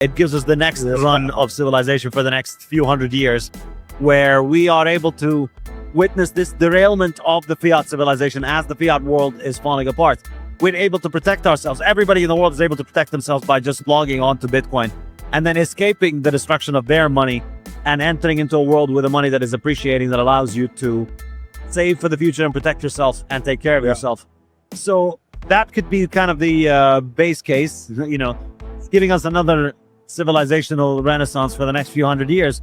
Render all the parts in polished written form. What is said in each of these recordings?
it gives us the next run of civilization for the next few hundred years, where we are able to witness this derailment of the fiat civilization as the fiat world is falling apart. We're able to protect ourselves. Everybody in the world is able to protect themselves by just logging onto Bitcoin and then escaping the destruction of their money and entering into a world with a money that is appreciating, that allows you to save for the future and protect yourself and take care of yourself. So that could be kind of the base case, you know, giving us another civilizational renaissance for the next few hundred years.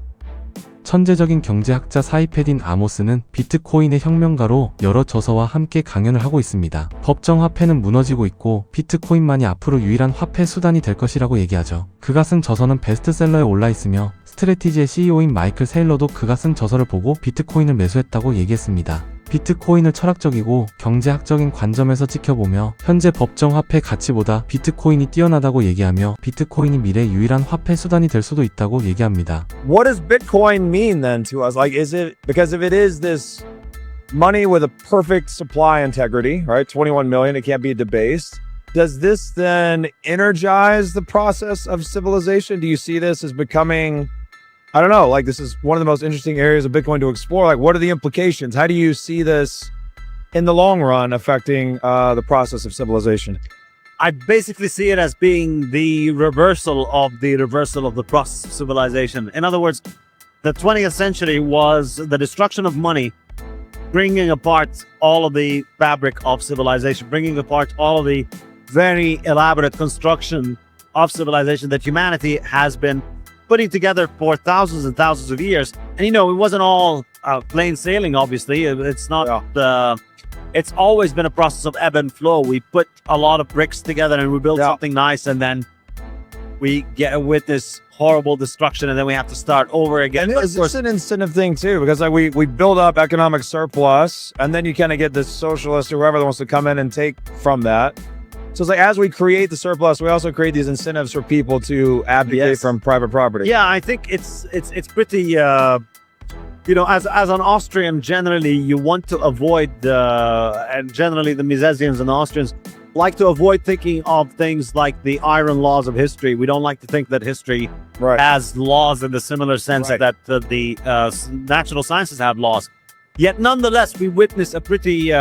천재적인 경제학자 사이페딘 아모스는 비트코인의 혁명가로 여러 저서와 함께 강연을 하고 있습니다. 법정 화폐는 무너지고 있고 비트코인만이 앞으로 유일한 화폐 수단이 될 것이라고 얘기하죠. 그가 쓴 저서는 베스트셀러에 올라 있으며 스트래티지의 CEO인 마이클 세일러도 그가 쓴 저서를 보고 비트코인을 매수했다고 얘기했습니다. 비트코인을 철학적이고 경제학적인 관점에서 지켜보며 현재 법정 화폐 가치보다 비트코인이 뛰어나다고 얘기하며 비트코인이 미래의 유일한 화폐 수단이 될 수도 있다고 얘기합니다. What does Bitcoin mean then to us? Like, is it, because if it is this money with a perfect supply integrity, right? 21 million, it can't be debased. Does this then energize the process of civilization? Do you see this as becoming, I don't know, like this is one of the most interesting areas of Bitcoin to explore. Like, what are the implications? How do you see this in the long run affecting the process of civilization? I basically see it as being the reversal of the process of civilization. In other words, the 20th century was the destruction of money, bringing apart all of the fabric of civilization, bringing apart all of the very elaborate construction of civilization that humanity has been putting together for thousands and thousands of years. And you know, it wasn't all plain sailing, obviously. It's not, it's always been a process of ebb and flow. We put a lot of bricks together and we build something nice, and then we get with this horrible destruction, and then we have to start over again. And it's an incentive thing too, because like we build up economic surplus, and then you kind of get this socialist or whoever that wants to come in and take from that. So it's like, as we create the surplus, we also create these incentives for people to abdicate from private property. Yeah, I think it's pretty, you know, as an Austrian, generally you want to avoid, and generally the Misesians and the Austrians like to avoid thinking of things like the iron laws of history. We don't like to think that history has laws in the similar sense that the natural sciences have laws. Yet nonetheless, we witness a pretty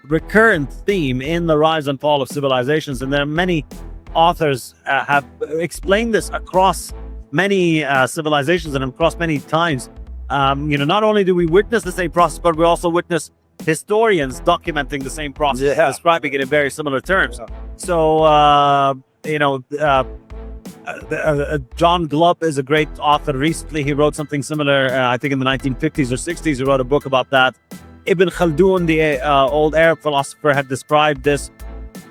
recurrent theme in the rise and fall of civilizations, and there are many authors have explained this across many civilizations and across many times. You know, not only do we witness the same process, but we also witness historians documenting the same process, describing it in very similar terms. So, you know, John Glubb is a great author. Recently, he wrote something similar, I think in the 1950s or 60s, he wrote a book about that. Ibn Khaldun, the old Arab philosopher, had described this.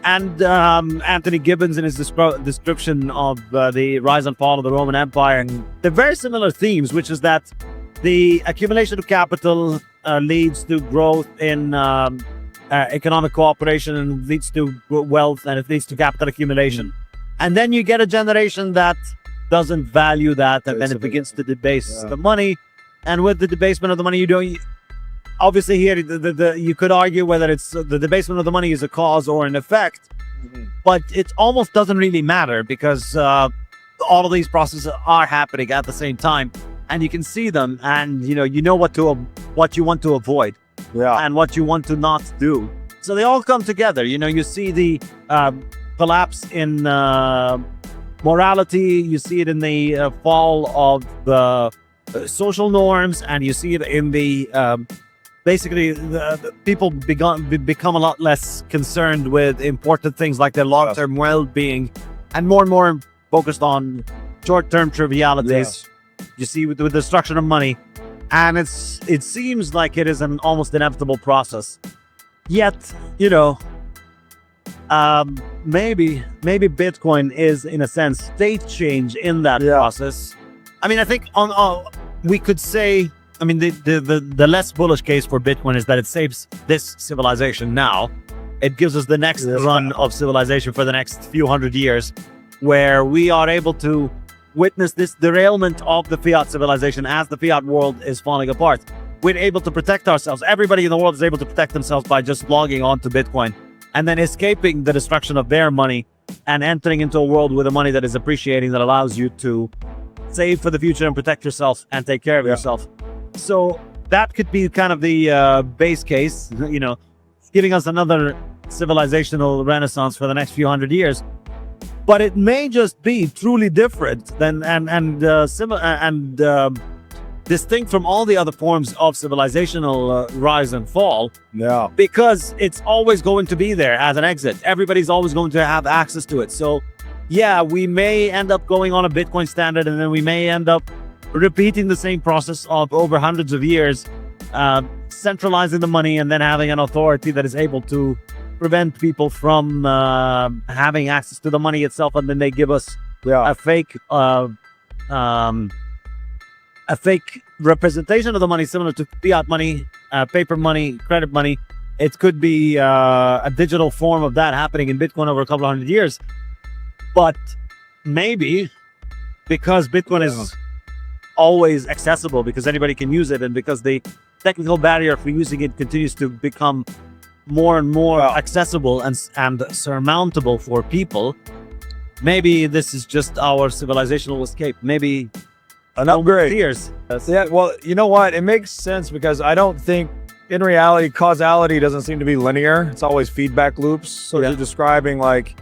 And Anthony Gibbons, in his description of the rise and fall of the Roman Empire, they're very similar themes, which is that the accumulation of capital leads to growth in economic cooperation, and leads to wealth, and it leads to capital accumulation. And then you get a generation that doesn't value that, and then it begins to debase the money. And with the debasement of the money, you don't... Obviously here, you could argue whether it's the debasement of the money is a cause or an effect, but it almost doesn't really matter, because all of these processes are happening at the same time, and you can see them, and you know what you want to avoid, and what you want to not do. So they all come together. You know, you see the collapse in morality, you see it in the fall of the social norms, and you see it in the basically, the people become a lot less concerned with important things like their long-term well-being, and more focused on short-term trivialities. You see, with the destruction of money, and it seems like it is an almost inevitable process. Yet, you know, maybe Bitcoin is, in a sense, state change in that process. I mean, I think we could say, I mean, the less bullish case for Bitcoin is that it saves this civilization now. It gives us the next run of civilization for the next few hundred years, where we are able to witness this derailment of the fiat civilization as the fiat world is falling apart. We're able to protect ourselves. Everybody in the world is able to protect themselves by just logging onto Bitcoin and then escaping the destruction of their money and entering into a world with a money that is appreciating, that allows you to save for the future and protect yourself and take care of yourself. So that could be kind of the base case, giving us another civilizational renaissance for the next few hundred years. But it may just be truly different than and distinct from all the other forms of civilizational rise and fall. Yeah. Because it's always going to be there as an exit. Everybody's always going to have access to it. So yeah, we may end up going on a Bitcoin standard, and then we may end up repeating the same process of over hundreds of years, centralizing the money and then having an authority that is able to prevent people from having access to the money itself, and then they give us a fake representation of the money, similar to fiat money, paper money, credit money. It could be a digital form of that happening in Bitcoin over a couple of hundred years. But maybe because Bitcoin is always accessible, because anybody can use it, and because the technical barrier for using it continues to become more and more accessible and surmountable for people, maybe this is just our civilizational escape. Maybe an upgrade. Years. Yeah, well, you know what? It makes sense, because I don't think, in reality, causality doesn't seem to be linear. It's always feedback loops. So you're describing, like,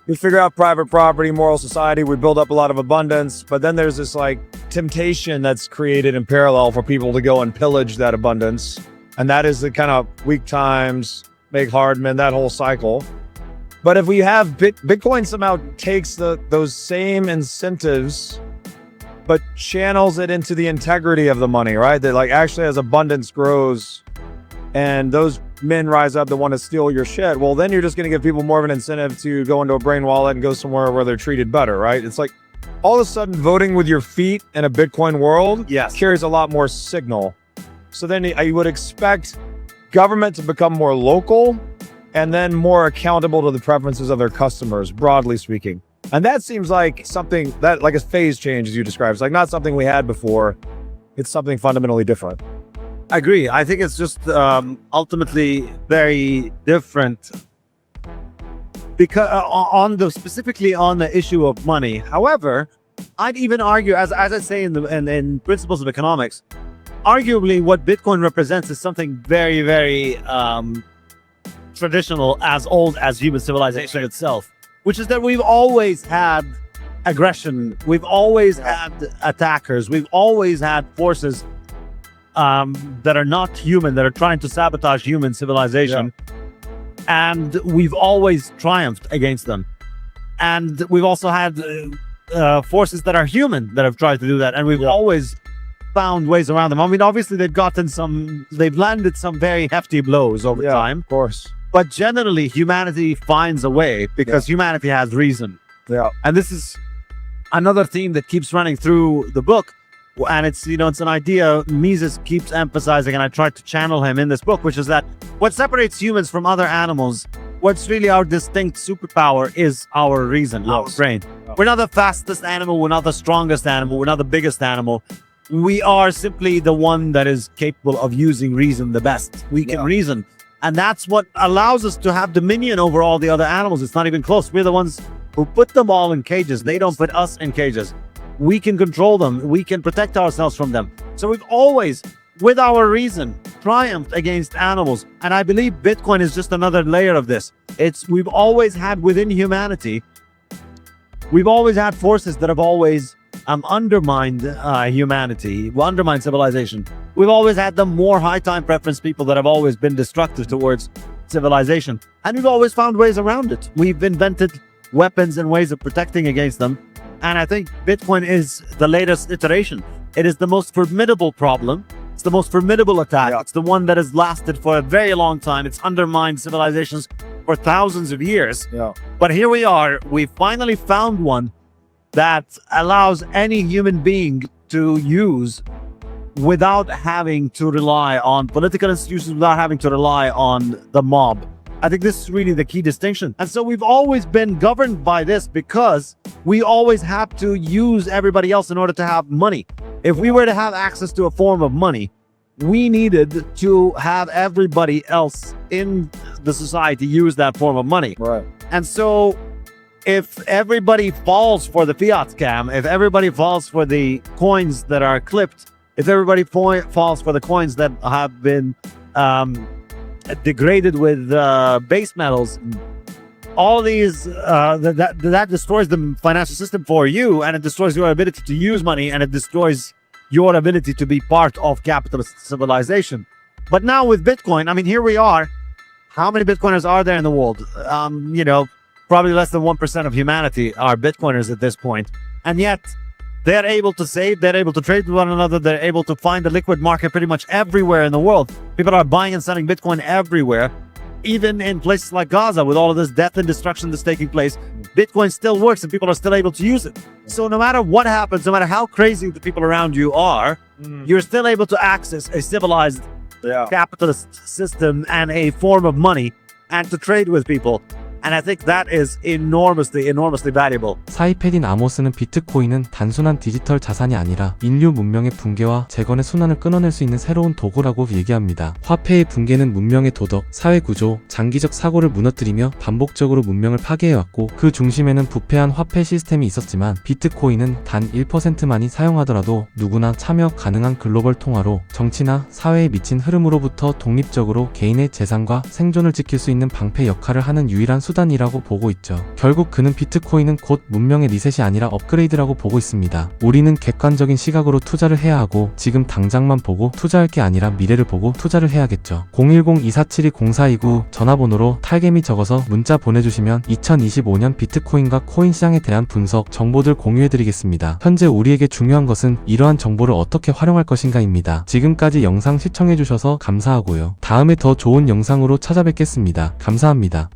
you figure out private property, moral society, we build up a lot of abundance, but then there's this like temptation that's created in parallel for people to go and pillage that abundance. And that is the kind of weak times make hard men, that whole cycle. But if we have Bitcoin somehow takes those same incentives, but channels it into the integrity of the money, right? That like actually as abundance grows and those men rise up that want to steal your shit, well, then you're just going to give people more of an incentive to go into a brain wallet and go somewhere where they're treated better, right? It's like all of a sudden voting with your feet in a Bitcoin world carries a lot more signal. So then I would expect government to become more local and then more accountable to the preferences of their customers, broadly speaking. And that seems like something that, like a phase change, as you described. It's like not something we had before. It's something fundamentally different. I agree. I think it's just ultimately very different, because specifically on the issue of money. However, I'd even argue, as I say in Principles of Economics, arguably what Bitcoin represents is something very, very traditional, as old as human civilization itself, which is that we've always had aggression, we've always had attackers, we've always had forces that are not human, that are trying to sabotage human civilization. And we've always triumphed against them. And we've also had forces that are human that have tried to do that. And we've always found ways around them. I mean, obviously they've landed some very hefty blows over time. Of course. But generally humanity finds a way, because humanity has reason. Yeah. And this is another theme that keeps running through the book. And it's an idea Mises keeps emphasizing, and I tried to channel him in this book, which is that what separates humans from other animals, what's really our distinct superpower, is our reason, our brain. We're not the fastest animal, we're not the strongest animal, we're not the biggest animal. We are simply the one that is capable of using reason the best. We can reason. And that's what allows us to have dominion over all the other animals. It's not even close. We're the ones who put them all in cages. They don't put us in cages. We can control them. We can protect ourselves from them. So we've always, with our reason, triumphed against animals. And I believe Bitcoin is just another layer of this. We've always had within humanity, we've always had forces that have always undermined humanity, undermined civilization. We've always had the more high time preference people that have always been destructive towards civilization. And we've always found ways around it. We've invented weapons and ways of protecting against them. And I think Bitcoin is the latest iteration. It is the most formidable problem. It's the most formidable attack. It's the one that has lasted for a very long time. It's undermined civilizations for thousands of years. But here we are. We finally found one that allows any human being to use without having to rely on political institutions, without having to rely on the mob. I think this is really the key distinction. And so we've always been governed by this, because we always have to use everybody else in order to have money. If we were to have access to a form of money, we needed to have everybody else in the society use that form of money. Right. And so if everybody falls for the fiat scam, if everybody falls for the coins that are clipped, if everybody falls for the coins that have been degraded with base metals, all these that destroys the financial system for you, and it destroys your ability to use money, and it destroys your ability to be part of capitalist civilization. But now with Bitcoin, I mean, here we are. How many Bitcoiners are there in the world? Probably less than 1% of humanity are Bitcoiners at this point. And yet, they're able to save, they're able to trade with one another, they're able to find a liquid market pretty much everywhere in the world. People are buying and selling Bitcoin everywhere. Even in places like Gaza, with all of this death and destruction that's taking place, Bitcoin still works and people are still able to use it. So no matter what happens, no matter how crazy the people around you are, you're still able to access a civilized capitalist system and a form of money and to trade with people. And I think that is enormously valuable. 사이페딘 아모스는 비트코인은 단순한 디지털 자산이 아니라 인류 문명의 붕괴와 재건의 순환을 끊어낼 수 있는 새로운 도구라고 얘기합니다. 화폐의 붕괴는 문명의 도덕, 사회 구조, 장기적 사고를 무너뜨리며 반복적으로 문명을 파괴해왔고 그 중심에는 부패한 화폐 시스템이 있었지만 비트코인은 단 1%만이 사용하더라도 누구나 참여 가능한 글로벌 통화로 정치나 사회에 미친 흐름으로부터 독립적으로 개인의 재산과 생존을 지킬 수 있는 방패 역할을 하는 유일한 수단이라고 보고 있죠. 결국 그는 비트코인은 곧 문명의 리셋이 아니라 업그레이드라고 보고 있습니다. 우리는 객관적인 시각으로 투자를 해야 하고 지금 당장만 보고 투자할 게 아니라 미래를 보고 투자를 해야겠죠. 010-2472-0429 전화번호로 탈개미 적어서 문자 보내주시면 2025년 비트코인과 코인 시장에 대한 분석, 정보들 공유해드리겠습니다. 현재 우리에게 중요한 것은 이러한 정보를 어떻게 활용할 것인가입니다. 지금까지 영상 시청해주셔서 감사하고요. 다음에 더 좋은 영상으로 찾아뵙겠습니다. 감사합니다.